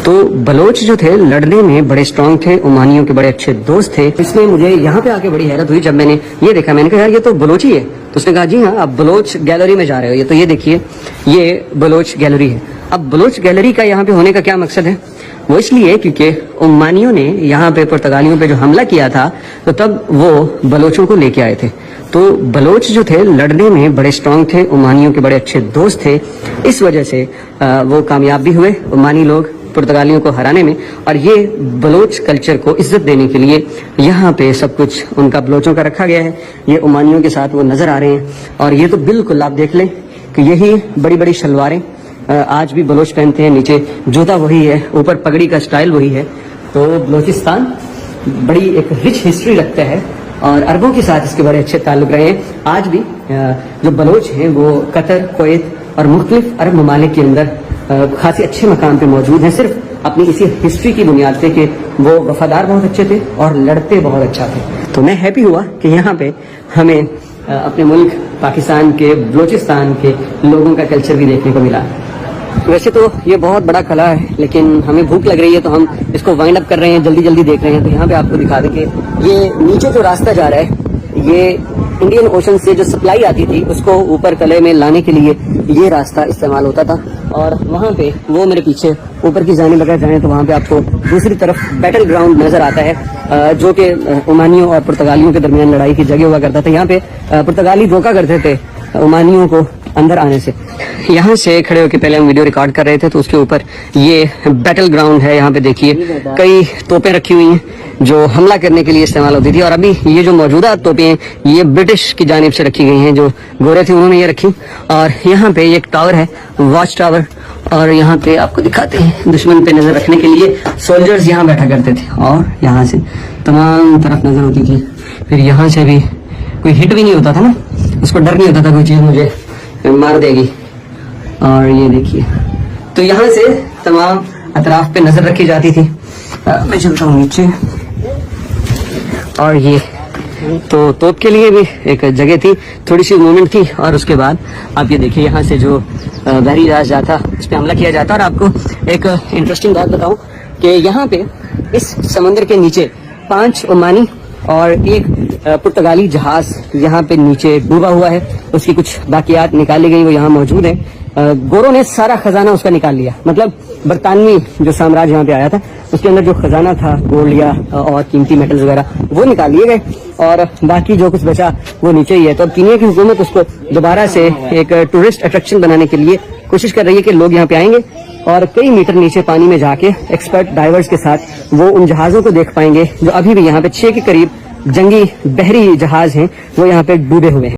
تو بلوچ جو تھے لڑنے میں بڑے اسٹرانگ تھے، عمانیوں کے بڑے اچھے دوست تھے. اس میں مجھے یہاں پہ آ کے بڑی حیرت ہوئی جب میں نے یہ دیکھا. میں نے کہا یار یہ تو بلوچ ہی ہے. تو اس نے کہا جی ہاں آپ بلوچ گیلری میں جا رہے ہو. یہ تو یہ دیکھیے یہ بلوچ گیلری ہے. اب بلوچ گیلری کا یہاں پہ ہونے کا کیا مقصد ہے؟ وہ اس لیے کیونکہ عمانیوں نے یہاں پہ پرتگالیوں پہ جو حملہ کیا تھا تو تب وہ بلوچوں کو لے کے آئے تھے. تو بلوچ جو تھے لڑنے میں بڑے اسٹرانگ تھے، عمانیوں کے بڑے اچھے دوست تھے. اس وجہ سے وہ کامیاب بھی ہوئے عمانی لوگ پرتگالیوں کو ہرانے میں. اور یہ بلوچ کلچر کو عزت دینے کے لیے یہاں پہ سب کچھ ان کا بلوچوں کا رکھا گیا ہے. یہ عمانیوں کے ساتھ وہ نظر آ رہے ہیں. اور یہ تو بالکل آپ دیکھ لیں کہ یہی بڑی بڑی شلواریں آج بھی بلوچ پہنتے ہیں. نیچے جوتا وہی ہے، اوپر پگڑی کا سٹائل وہی ہے. تو بلوچستان بڑی ایک رچ ہسٹری رکھتا ہے اور عربوں کے ساتھ اس کے بڑے اچھے تعلق رہے ہیں. آج بھی جو بلوچ ہیں وہ قطر، کویت اور مختلف عرب ممالک کے اندر خاصی اچھے مقام پہ موجود ہیں، صرف اپنی اسی ہسٹری کی بنیاد پہ کہ وہ وفادار بہت اچھے تھے اور لڑتے بہت اچھا تھے. تو میں ہیپی ہوا کہ یہاں پہ ہمیں اپنے ملک پاکستان کے بلوچستان کے لوگوں کا کلچر بھی دیکھنے کو ملا. ویسے تو یہ بہت بڑا قلعہ ہے لیکن ہمیں بھوک لگ رہی ہے تو ہم اس کو وائنڈ اپ کر رہے ہیں، جلدی جلدی دیکھ رہے ہیں. تو یہاں پہ آپ کو دکھا دیں کہ یہ نیچے جو راستہ جا رہا ہے یہ انڈین اوشن سے جو سپلائی آتی تھی اس کو اوپر قلعے میں لانے کے لیے یہ راستہ استعمال ہوتا تھا. اور وہاں پہ وہ میرے پیچھے اوپر کی جانب اگر جائیں تو وہاں پہ آپ کو دوسری طرف بیٹل گراؤنڈ نظر آتا ہے جو کہ عمانیوں اور پرتگالیوں کے درمیان لڑائی کی جگہ ہوا کرتا تھا. یہاں پہ پرتگالی روکا کرتے تھے عمانیوں کو اندر آنے سے. یہاں سے کھڑے ہو کے پہلے ہم ویڈیو ریکارڈ کر رہے تھے تو اس کے اوپر یہ بیٹل گراؤنڈ ہے. یہاں پہ دیکھیے کئی توپیں رکھی ہوئی ہیں جو حملہ کرنے کے لیے استعمال ہوتی تھی. اور ابھی یہ جو موجودہ توپیں ہیں یہ برٹش کی جانب سے رکھی گئی ہیں، جو گورے تھے انہوں نے یہ رکھی. اور یہاں پہ ایک ٹاور ہے، واچ ٹاور. اور یہاں پہ آپ کو دکھاتے ہیں دشمن پہ نظر رکھنے کے لیے سولجرز یہاں بیٹھا کرتے تھے اور یہاں سے تمام طرف نظر ہوتی تھی. پھر یہاں سے بھی کوئی ہٹ بھی نہیں ہوتا تھا نا، اس کو ڈر نہیں ہوتا تھا کوئی چیز مجھے مار دے گی. اور یہ دیکھیے تو یہاں سے تمام اطراف پہ نظر رکھی جاتی تھی. میں چلتا ہوں نیچے. اور یہ تو توپ کے لیے بھی ایک جگہ تھی، تھوڑی سی موومنٹ تھی. اور اس کے بعد آپ یہ دیکھیے یہاں سے جو بحری جہاز جاتا اس پہ حملہ کیا جاتا. اور آپ کو ایک انٹرسٹنگ بات بتاؤں کہ یہاں پہ اس سمندر کے نیچے 5 عمانی اور ایک پرتگالی جہاز یہاں پہ نیچے ڈوبا ہوا ہے. اس کی کچھ باقیات نکالی گئی، وہ یہاں موجود ہیں. گوروں نے سارا خزانہ اس کا نکال لیا، مطلب برطانوی جو سامراج یہاں پہ آیا تھا اس کے اندر جو خزانہ تھا گولڈ یا اور قیمتی میٹلز وغیرہ وہ نکال لیے گئے اور باقی جو کچھ بچا وہ نیچے ہی ہے. تو اب کینیا کی حکومت اس کو دوبارہ سے ایک ٹورسٹ اٹریکشن بنانے کے لیے کوشش کر رہی ہے کہ لوگ یہاں پہ آئیں گے اور کئی میٹر نیچے پانی میں جا کے ایکسپرٹ ڈائیورز کے ساتھ وہ ان جہازوں کو دیکھ پائیں گے جو ابھی بھی یہاں پہ 6 کے قریب جنگی بحری جہاز ہیں وہ یہاں پہ ڈوبے ہوئے ہیں.